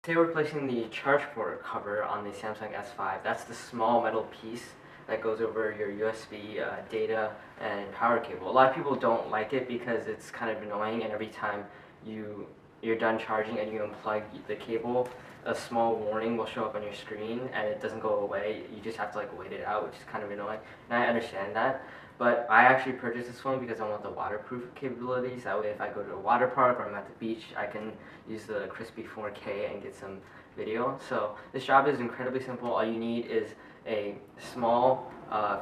Say we're placing the charge port cover on the Samsung S5. That's the small metal piece that goes over your USB data and power cable. A lot of people don't like it because it's kind of annoying, and every time you're done charging and you unplug the cable, a small warning will show up on your screen and it doesn't go away. You just have to like wait it out, which is kind of annoying. And I understand that. But I actually purchased this phone because I want the waterproof capabilities. That way if I go to a water park or I'm at the beach, I can use the crispy 4K and get some video. So this job is incredibly simple. All you need is a small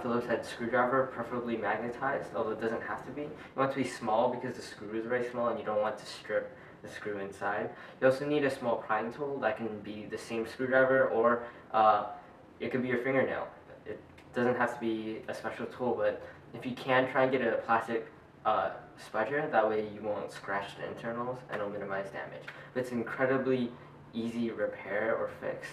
Phillips head screwdriver, preferably magnetized, although it doesn't have to be. You want it to be small because the screw is very small and you don't want to strip the screw inside. You also need a small prying tool that can be the same screwdriver, or it could be your fingernail. It doesn't have to be a special tool, but if you can, try and get a plastic spudger. That way you won't scratch the internals and it'll minimize damage. But it's incredibly easy repair or fix.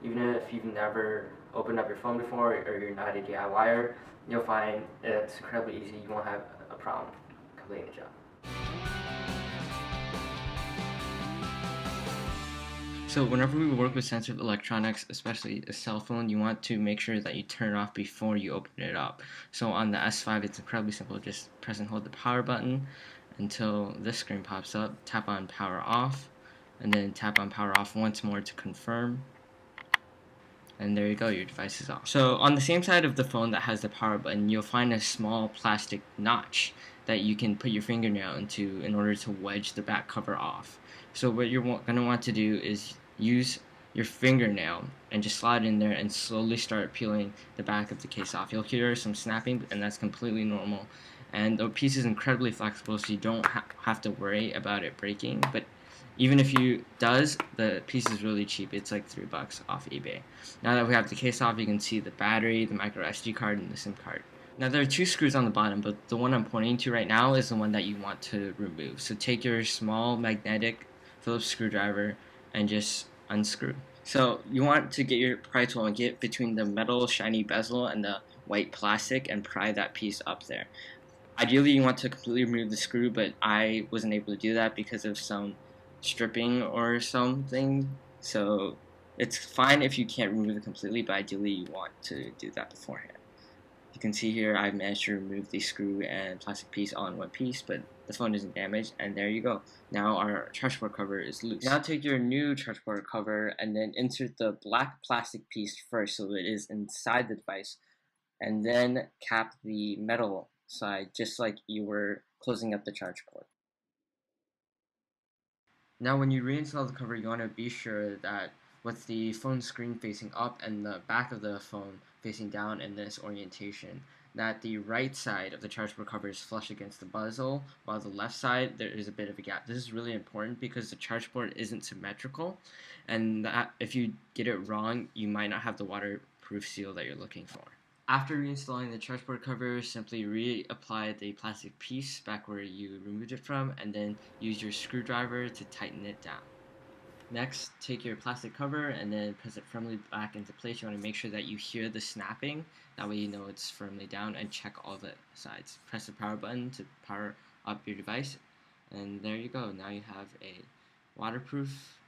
Even if you've never opened up your phone before or you're not a DIYer, you'll find it's incredibly easy. You won't have a problem completing the job. So whenever we work with sensitive electronics, especially a cell phone, you want to make sure that you turn it off before you open it up. So on the S5, it's incredibly simple. Just press and hold the power button until this screen pops up. Tap on power off, and then tap on power off once more to confirm. And there you go, your device is off. So on the same side of the phone that has the power button, you'll find a small plastic notch that you can put your fingernail into in order to wedge the back cover off. So what you're going to want to do is use your fingernail and just slide in there and slowly start peeling the back of the case off. You'll hear some snapping, and that's completely normal. And the piece is incredibly flexible, so you don't have to worry about it breaking. But even if you does, the piece is really cheap. It's like $3 off eBay. Now that we have the case off, you can see the battery, the micro SD card, and the SIM card. Now there are two screws on the bottom, but the one I'm pointing to right now is the one that you want to remove. So take your small magnetic Phillips screwdriver and just unscrew. So you want to get your pry tool and get between the metal shiny bezel and the white plastic and pry that piece up there. Ideally you want to completely remove the screw, but I wasn't able to do that because of some stripping or something. So it's fine if you can't remove it completely, but ideally you want to do that beforehand. You can see here I managed to remove the screw and plastic piece all in one piece, but the phone isn't damaged, and there you go. Now our charge port cover is loose. Now take your new charge port cover and then insert the black plastic piece first so it is inside the device, and then cap the metal side just like you were closing up the charge port. Now when you reinstall the cover, you want to be sure that with the phone screen facing up and the back of the phone facing down in this orientation, that the right side of the charge port cover is flush against the bezel, while the left side there is a bit of a gap. This is really important because the charge port isn't symmetrical, and that if you get it wrong, you might not have the waterproof seal that you're looking for. After reinstalling the charge port cover, simply reapply the plastic piece back where you removed it from, and then use your screwdriver to tighten it down. Next, take your plastic cover and then press it firmly back into place. You want to make sure that you hear the snapping, that way you know it's firmly down, and check all the sides. Press the power button to power up your device, and there you go. Now you have a waterproof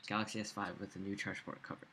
Galaxy S5 with a new charge port cover.